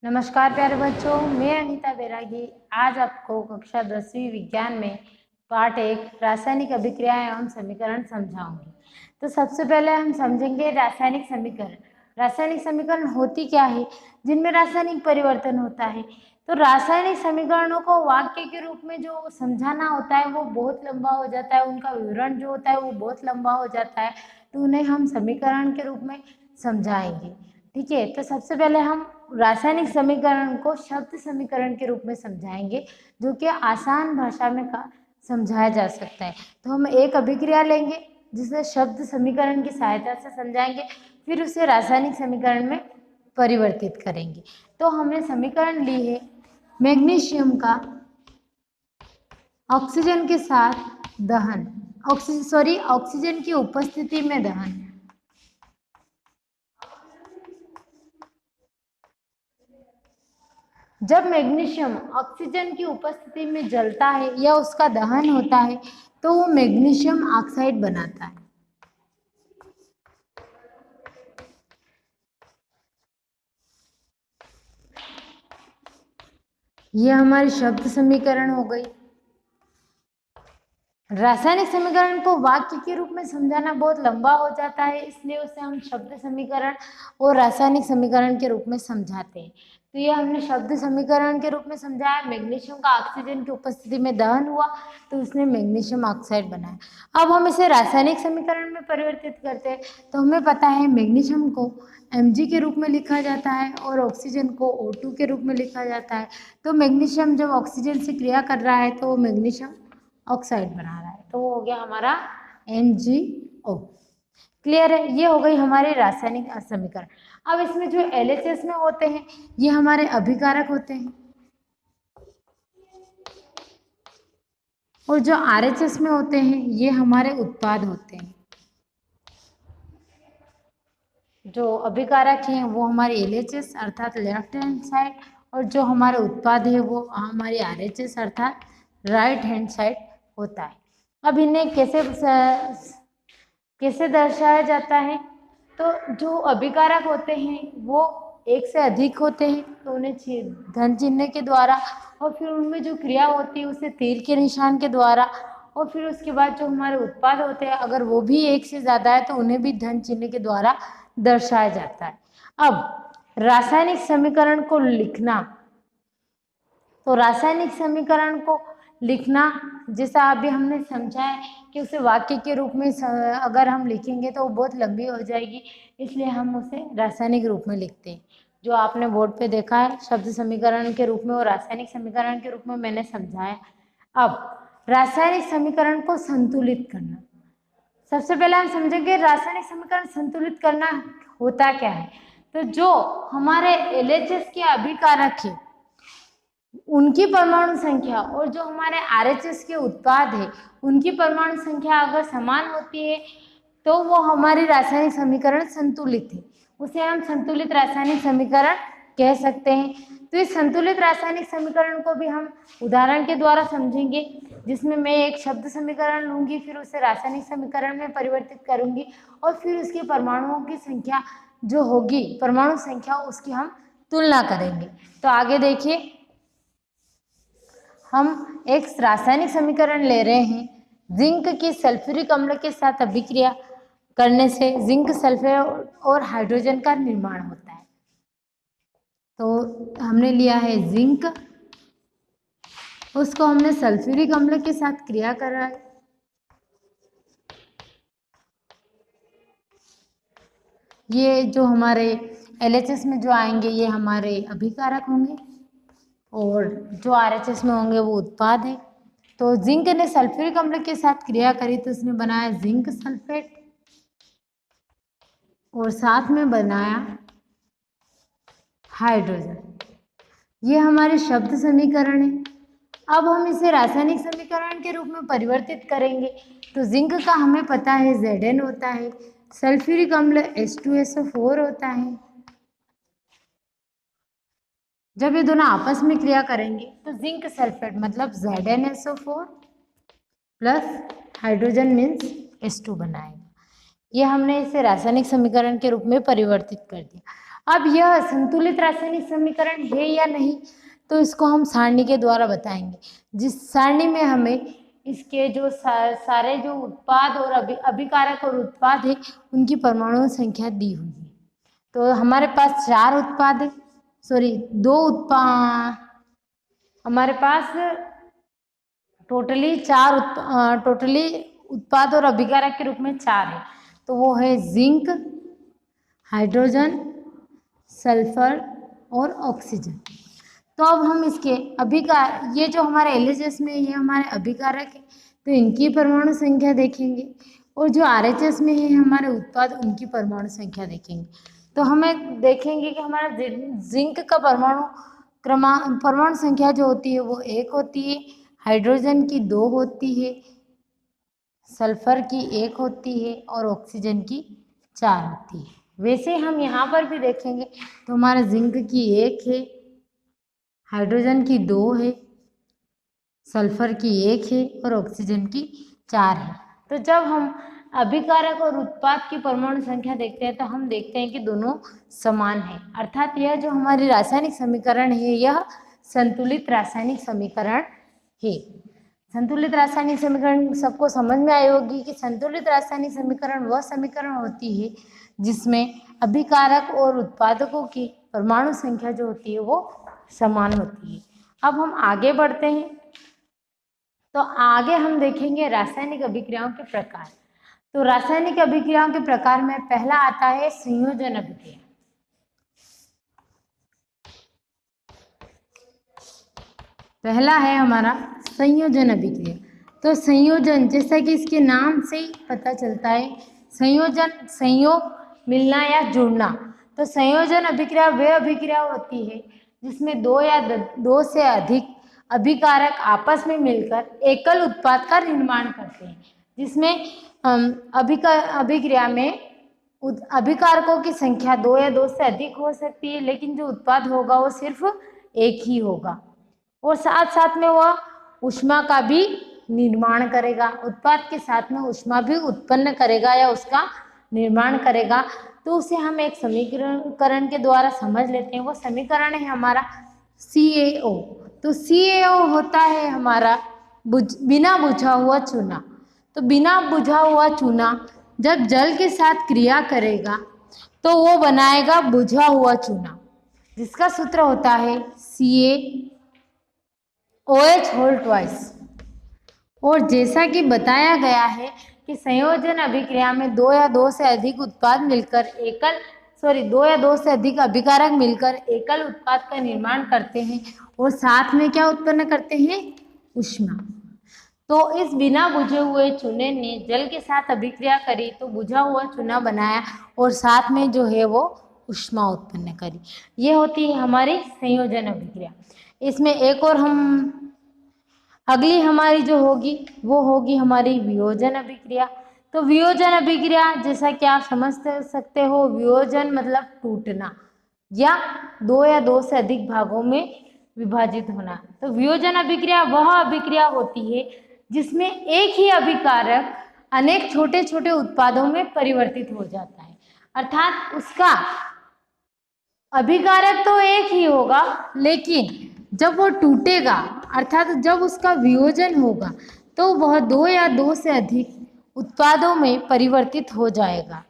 नमस्कार प्यारे बच्चों, मैं अनीता बैरागी आज आपको कक्षा 10वीं विज्ञान में पाठ 1 रासायनिक अभिक्रिया एवं समीकरण समझाऊंगी। तो सबसे पहले हम समझेंगे रासायनिक समीकरण। रासायनिक समीकरण होती क्या है, जिनमें रासायनिक परिवर्तन होता है। तो रासायनिक समीकरणों को वाक्य के रूप में जो समझाना होता है वो बहुत लंबा हो जाता है, उनका विवरण जो होता है वो बहुत लंबा हो जाता है, तो उन्हें हम समीकरण के रूप में समझाएंगे। ठीक है, तो सबसे पहले हम रासायनिक समीकरण को शब्द समीकरण के रूप में समझाएंगे, जो कि आसान भाषा में समझाया जा सकता है। तो हम एक अभिक्रिया लेंगे जिसे शब्द समीकरण की सहायता से समझाएंगे, फिर उसे रासायनिक समीकरण में परिवर्तित करेंगे। तो हमने समीकरण ली है मैग्नीशियम का ऑक्सीजन के साथ दहन, ऑक्सीजन की उपस्थिति में दहन। जब मैग्नीशियम ऑक्सीजन की उपस्थिति में जलता है या उसका दहन होता है तो वो मैग्नीशियम ऑक्साइड बनाता है। ये हमारी शब्द समीकरण हो गई। रासायनिक समीकरण को वाक्य के रूप में समझाना बहुत लंबा हो जाता है, इसलिए उसे हम शब्द समीकरण और रासायनिक समीकरण के रूप में समझाते हैं। तो ये हमने शब्द समीकरण के रूप में समझाया, मैग्नीशियम का ऑक्सीजन की उपस्थिति में दहन हुआ तो उसने मैग्नीशियम ऑक्साइड बनाया। अब हम इसे रासायनिक समीकरण में परिवर्तित करते हैं। तो हमें पता है मैग्नीशियम को Mg के रूप में लिखा जाता है और ऑक्सीजन को O2 के रूप में लिखा जाता है। तो मैग्नीशियम जब ऑक्सीजन से क्रिया कर रहा है तो वो मैग्नीशियम ऑक्साइड बना रहा है, तो वो हो गया हमारा MgO। क्लियर है, ये हो गई हमारे रासायनिक समीकरण। अब इसमें जो LHS में होते हैं ये हमारे अभिकारक होते हैं, और जो RHS में होते हैं ये हमारे उत्पाद होते हैं। जो अभिकारक हैं वो हमारे LHS अर्थात लेफ्ट हैंड साइड, और जो हमारे उत्पाद है वो हमारे RHS अर्थात राइट हैंड साइड होता है। अब इन्हें कैसे दर्शाया जाता है, तो जो अभिकारक होते हैं वो एक से अधिक होते हैं तो उन्हें धन चिन्ह के द्वारा, और फिर उनमें जो क्रिया होती है उसे तीर के निशान के द्वारा, और फिर उसके बाद जो हमारे उत्पाद होते हैं अगर वो भी एक से ज़्यादा है तो उन्हें भी धन चिन्ह के द्वारा दर्शाया जाता है। अब रासायनिक समीकरण को लिखना, तो रासायनिक समीकरण को लिखना जैसा अभी हमने समझा है कि उसे वाक्य के रूप में अगर हम लिखेंगे तो वो बहुत लंबी हो जाएगी, इसलिए हम उसे रासायनिक रूप में लिखते हैं। जो आपने बोर्ड पे देखा है शब्द समीकरण के रूप में और रासायनिक समीकरण के रूप में मैंने समझाया। अब रासायनिक समीकरण को संतुलित करना, सबसे पहले हम समझेंगे रासायनिक समीकरण संतुलित करना होता क्या है। तो जो हमारे LHS के अभिकारक है उनकी परमाणु संख्या और जो हमारे RHS के उत्पाद है उनकी परमाणु संख्या अगर समान होती है तो वो हमारी रासायनिक समीकरण संतुलित है, उसे हम संतुलित रासायनिक समीकरण कह सकते हैं। तो इस संतुलित रासायनिक समीकरण को भी हम उदाहरण के द्वारा समझेंगे, जिसमें मैं एक शब्द समीकरण लूंगी, फिर उसे रासायनिक समीकरण में परिवर्तित करूंगी, और फिर उसके परमाणुओं की संख्या जो होगी परमाणु संख्या उसकी हम तुलना करेंगे। तो आगे देखिए, हम एक रासायनिक समीकरण ले रहे हैं, जिंक की सल्फ्यूरिक अम्ल के साथ अभिक्रिया करने से जिंक सल्फेट और हाइड्रोजन का निर्माण होता है। तो हमने लिया है जिंक, उसको हमने सल्फ्यूरिक अम्ल के साथ क्रिया करा है। ये जो हमारे LHS में जो आएंगे ये हमारे अभिकारक होंगे, और जो RHS में होंगे वो उत्पाद है। तो जिंक ने सल्फ्यूरिक अम्ल के साथ क्रिया करी तो उसने बनाया जिंक सल्फेट, और साथ में बनाया हाइड्रोजन। ये हमारे शब्द समीकरण है। अब हम इसे रासायनिक समीकरण के रूप में परिवर्तित करेंगे। तो जिंक का हमें पता है Zn होता है, सल्फ्यूरिक अम्ल H2SO4 होता है। जब ये दोनों आपस में क्रिया करेंगे तो जिंक सल्फेट मतलब ZnSO4 plus hydrogen means H2 बनाएगा। ये हमने इसे रासायनिक समीकरण के रूप में परिवर्तित कर दिया। अब यह संतुलित रासायनिक समीकरण है या नहीं, तो इसको हम सारणी के द्वारा बताएंगे, जिस सारणी में हमें इसके जो सारे जो उत्पाद और अभिकारक और उत्पाद है उनकी परमाणु संख्या दी हुई है। तो हमारे पास 4 उत्पाद है, सॉरी 2 उत्पाद, हमारे पास टोटली उत्पाद और अभिकारक के रूप में 4 है। तो वो है जिंक, हाइड्रोजन, सल्फर और ऑक्सीजन। तो अब हम इसके ये जो हमारे LHS में ये हमारे अभिकारक है, तो इनकी परमाणु संख्या देखेंगे, और जो RHS में है हमारे उत्पाद, उनकी परमाणु संख्या देखेंगे। तो हमें देखेंगे कि हमारा जिंक का परमाणु संख्या जो होती है वो 1 होती है, हाइड्रोजन की 2 होती है, सल्फर की 1 होती है और ऑक्सीजन की 4 होती है। वैसे हम यहाँ पर भी देखेंगे तो हमारा जिंक की 1 है, हाइड्रोजन की 2 है, सल्फर की 1 है और ऑक्सीजन की 4 है। तो जब हम अभिकारक और उत्पाद की परमाणु संख्या देखते हैं तो हम देखते हैं कि दोनों समान है, अर्थात यह जो हमारी रासायनिक समीकरण है यह संतुलित रासायनिक समीकरण है। संतुलित रासायनिक समीकरण सबको समझ में आई होगी कि संतुलित रासायनिक समीकरण वह समीकरण होती है जिसमें अभिकारक और उत्पादकों की परमाणु संख्या जो होती है वो समान होती है। अब हम आगे बढ़ते हैं, तो आगे हम देखेंगे रासायनिक अभिक्रियाओं के प्रकार। तो रासायनिक अभिक्रियाओं के प्रकार में पहला आता है संयोजन अभिक्रिया। पहला है हमारा संयोजन अभिक्रिया। तो संयोजन, जैसा कि इसके नाम से ही पता चलता है, संयोजन, संयोग, मिलना या जुड़ना। तो संयोजन अभिक्रिया वह अभिक्रिया होती है जिसमें 2 या 2 से अधिक अभिकारक आपस में मिलकर एकल उत्पाद का निर्माण करते हैं, जिसमें अभिक्रिया में अभिकारकों की संख्या 2 या 2 से अधिक हो सकती है, लेकिन जो उत्पाद होगा वो सिर्फ एक ही होगा, और साथ साथ में वह ऊष्मा का भी निर्माण करेगा, उत्पाद के साथ में ऊष्मा भी उत्पन्न करेगा या उसका निर्माण करेगा। तो उसे हम एक समीकरण के द्वारा समझ लेते हैं। वो समीकरण है हमारा CaO। तो CaO होता है हमारा बिना बुझा हुआ चूना। तो बिना बुझा हुआ चूना जब जल के साथ क्रिया करेगा तो वो बनाएगा बुझा हुआ चूना, जिसका सूत्र होता है CaOH2। और जैसा कि बताया गया है कि संयोजन अभिक्रिया में 2 या 2 से अधिक उत्पाद मिलकर 2 या 2 से अधिक अभिकारक मिलकर एकल उत्पाद का निर्माण करते हैं और साथ में क्या उत्पन्न करते हैं, ऊष्मा। तो इस बिना बुझे हुए चूने ने जल के साथ अभिक्रिया करी तो बुझा हुआ चूना बनाया और साथ में जो है वो ऊष्मा उत्पन्न करी। ये होती है हमारी संयोजन अभिक्रिया। इसमें एक और हम अगली हमारी जो होगी वो होगी हमारी वियोजन अभिक्रिया। तो वियोजन अभिक्रिया, जैसा कि आप समझ सकते हो, वियोजन मतलब टूटना या 2 या 2 से अधिक भागों में विभाजित होना। तो वियोजन अभिक्रिया वह अभिक्रिया होती है जिसमें एक ही अभिकारक अनेक छोटे छोटे उत्पादों में परिवर्तित हो जाता है, अर्थात उसका अभिकारक तो एक ही होगा, लेकिन जब वो टूटेगा, अर्थात जब उसका वियोजन होगा, तो वह 2 या 2 से अधिक उत्पादों में परिवर्तित हो जाएगा।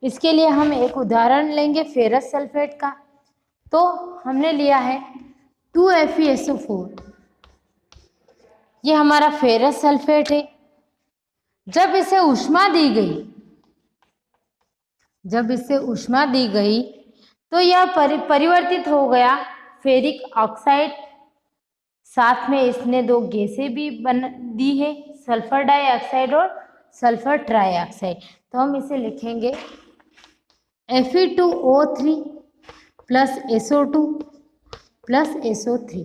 इसके लिए हम एक उदाहरण लेंगे फेरस सल्फेट का। तो हमने लिया है 2FeSO4। ये हमारा फेरस सल्फेट है। जब इसे ऊष्मा दी गई तो यह परिवर्तित हो गया फेरिक ऑक्साइड, साथ में इसने 2 गैसें भी दी है, सल्फर डाइऑक्साइड और सल्फर ट्राइऑक्साइड। तो हम इसे लिखेंगे Fe2O3 plus SO2 plus SO3।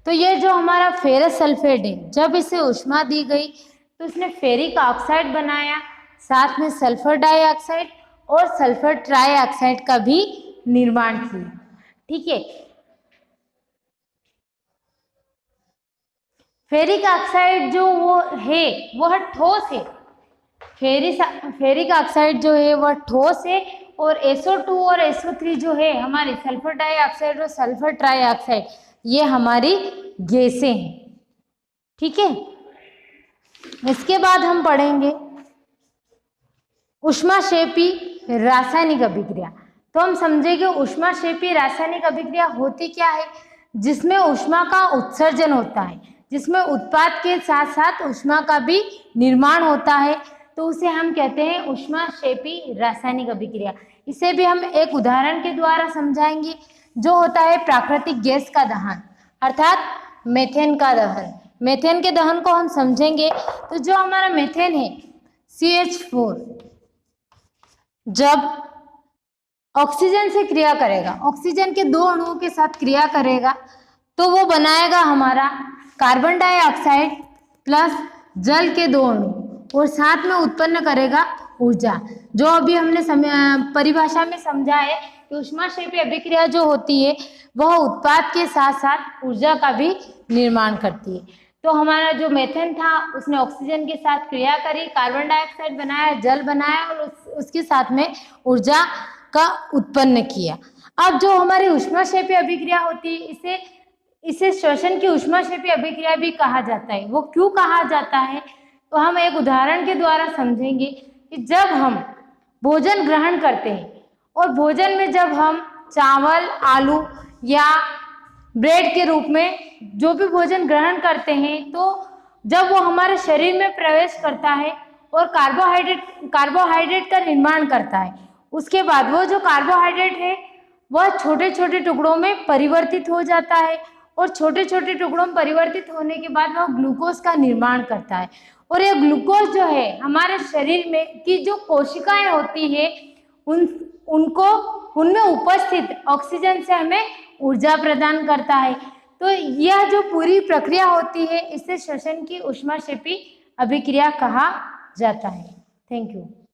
तो ये जो हमारा फेरस सल्फेट है, जब इसे ऊष्मा दी गई तो इसने फेरिक ऑक्साइड बनाया, साथ में सल्फर डाइऑक्साइड और सल्फर ट्राइऑक्साइड का भी निर्माण किया। ठीक है, फेरिक ऑक्साइड जो वो है वह ठोस है। फेरिक ऑक्साइड जो है वह ठोस है और SO2 और SO3 जो है हमारी सल्फर डाइऑक्साइड और सल्फर ट्राइऑक्साइड, ये हमारी गैसें हैं। ठीक है, इसके बाद हम पढ़ेंगे ऊष्माक्षेपी रासायनिक अभिक्रिया। तो हम समझेंगे ऊष्माक्षेपी रासायनिक अभिक्रिया होती क्या है, जिसमें ऊष्मा का उत्सर्जन होता है, जिसमें उत्पाद के साथ साथ ऊष्मा का भी निर्माण होता है, तो उसे हम कहते हैं ऊष्माक्षेपी रासायनिक अभिक्रिया। इसे भी हम एक उदाहरण के द्वारा समझाएंगे, जो होता है प्राकृतिक गैस का दहन, अर्थात मेथेन का दहन। मेथेन के दहन को हम समझेंगे तो जो हमारा मेथेन है CH4 जब ऑक्सीजन से क्रिया करेगा, ऑक्सीजन के 2 अणुओं के साथ क्रिया करेगा, तो वो बनाएगा हमारा कार्बन डाइऑक्साइड प्लस जल के 2 अणु और साथ में उत्पन्न करेगा ऊर्जा। जो अभी हमने परिभाषा में समझा है कि ऊष्माक्षेपी अभिक्रिया जो होती है वह उत्पाद के साथ साथ ऊर्जा का भी निर्माण करती है। तो हमारा जो मेथेन था उसने ऑक्सीजन के साथ क्रिया करी, कार्बन डाइऑक्साइड बनाया, जल बनाया और उसके साथ में ऊर्जा का उत्पन्न किया। अब जो हमारी ऊष्माक्षेपी अभिक्रिया होती है, इसे श्वसन की ऊष्माक्षेपी अभिक्रिया भी कहा जाता है। वो क्यों कहा जाता है, तो हम एक उदाहरण के द्वारा समझेंगे कि जब हम भोजन ग्रहण करते हैं और भोजन में जब हम चावल, आलू या ब्रेड के रूप में जो भी भोजन ग्रहण करते हैं, तो जब वो हमारे शरीर में प्रवेश करता है और कार्बोहाइड्रेट का निर्माण करता है, उसके बाद वो जो कार्बोहाइड्रेट है वह छोटे छोटे टुकड़ों में परिवर्तित हो जाता है और छोटे छोटे टुकड़ों में परिवर्तित होने के बाद वह ग्लूकोज का निर्माण करता है। और ये ग्लूकोज जो है हमारे शरीर में की जो कोशिकाएं होती है उनमें उपस्थित ऑक्सीजन से हमें ऊर्जा प्रदान करता है। तो यह जो पूरी प्रक्रिया होती है इसे श्वसन की ऊष्माक्षेपी अभिक्रिया कहा जाता है। Thank you.